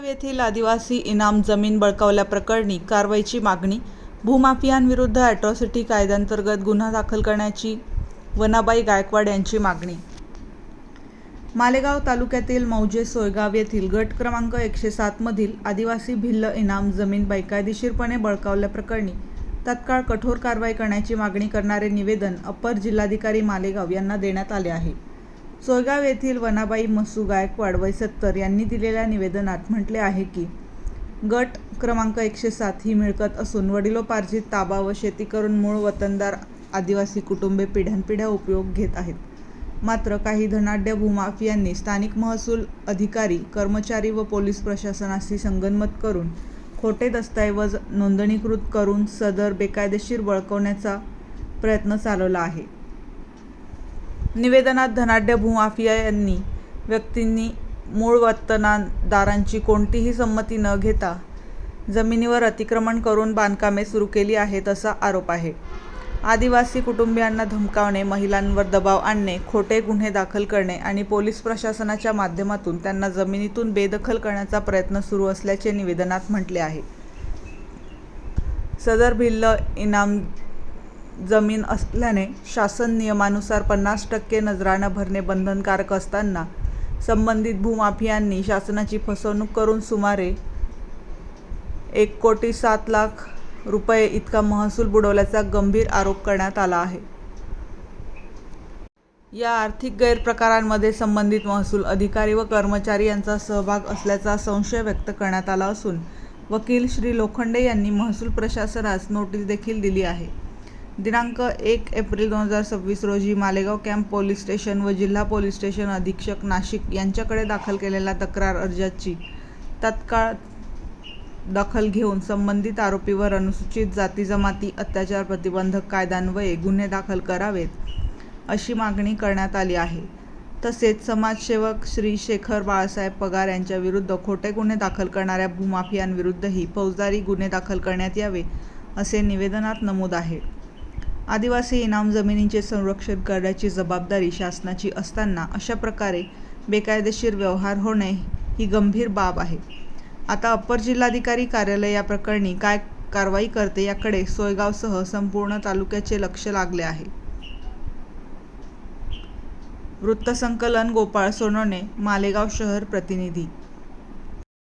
येथील आदिवासी इनाम जमीन बळकावल्याप्रकरणी कारवाईची मागणी. भूमाफियांविरुद्ध अॅट्रॉसिटी कायद्याअंतर्गत गुन्हा दाखल करण्याची वनाबाई गायकवाड यांची मागणी. मालेगाव तालुक्यातील मौजे सोयगाव येथील गट क्रमांक 107 मधील आदिवासी भिल्ल इनाम जमीन बेकायदेशीरपणे बळकावल्याप्रकरणी तत्काळ कठोर कारवाई करण्याची मागणी करणारे निवेदन अप्पर जिल्हाधिकारी मालेगाव यांना देण्यात आले आहे. सोयगाव येथील वनाबाई मसू गायकवाड वय 70 यांनी दिलेल्या निवेदनात म्हटले आहे की गट क्रमांक 107 ही मिळकत असून वडिलोपार्जित ताबा व शेती करून मूळ वतनदार आदिवासी कुटुंबे पिढ्यानपिढ्या उपयोग घेत आहेत. मात्र काही धनाढ्य भूमाफियांनी स्थानिक महसूल अधिकारी, कर्मचारी व पोलीस प्रशासनाशी संगनमत करून खोटे दस्तऐवज नोंदणीकृत करून सदर बेकायदेशीर बळकावण्याचा प्रयत्न चालवला आहे. निवेदनात धनाढ्य भूमाफियांनी व्यक्तींनी मूळ वतनदारांची कोणतीही संमती न घेता जमिनीवर अतिक्रमण करून बांधकामे सुरू केली आहेत असा आरोप आहे. आदिवासी कुटुंबियांना धमकावणे, महिलांवर दबाव आणणे, खोटे गुन्हे दाखल करणे आणि पोलीस प्रशासनाच्या माध्यमातून त्यांना जमिनीतून बेदखल करण्याचा प्रयत्न सुरू असल्याचे निवेदनात म्हटले आहे. सदर भिल्ल इनाम जमीन असल्याने शासन नियमानुसार 50% नजराना भरणे बंधनकारक असताना संबंधित भूमाफियांनी शासनाची फसवणूक करून सुमारे 1,07,00,000 रुपये इतका महसूल बुडवल्याचा गंभीर आरोप करण्यात आला आहे. या आर्थिक गैरप्रकारांमध्ये संबंधित महसूल अधिकारी व कर्मचारी यांचा सहभाग असल्याचा संशय व्यक्त करण्यात आला असून वकील श्री लोखंडे यांनी महसूल प्रशासनास नोटीस देखील दिली आहे. दिनांक 1 एप्रिल 2026 रोजी मालेगाव कॅम्प पोलीस स्टेशन व जिल्हा पोलीस स्टेशन अधीक्षक नाशिक यांच्याकडे दाखल केलेल्या तक्रार अर्जाची तत्काळ दखल घेऊन संबंधित आरोपीवर अनुसूचित जाती जमाती अत्याचार प्रतिबंधक कायद्यान्वये गुन्हे दाखल करावेत अशी मागणी करण्यात आली आहे. तसेच समाजसेवक श्री शेखर बाळासाहेब पगार यांच्या विरुद्ध खोटे गुन्हे दाखल करणाऱ्या भूमाफियांविरुद्धही फौजदारी गुन्हे दाखल करण्यात यावे असे निवेदनात नमूद आहे. आदिवासी इनाम जमिनींचे संरक्षण करण्याची जबाबदारी शासनाची असताना अशा प्रकारे बेकायदेशीर व्यवहार होणे ही गंभीर बाब आहे. आता अप्पर जिल्हाधिकारी कार्यालय या प्रकरणी काय कारवाई करते याकडे सोयगावसह संपूर्ण तालुक्याचे लक्ष लागले आहे. वृत्तसंकलन गोपाळ सोनवणे, मालेगाव शहर प्रतिनिधी.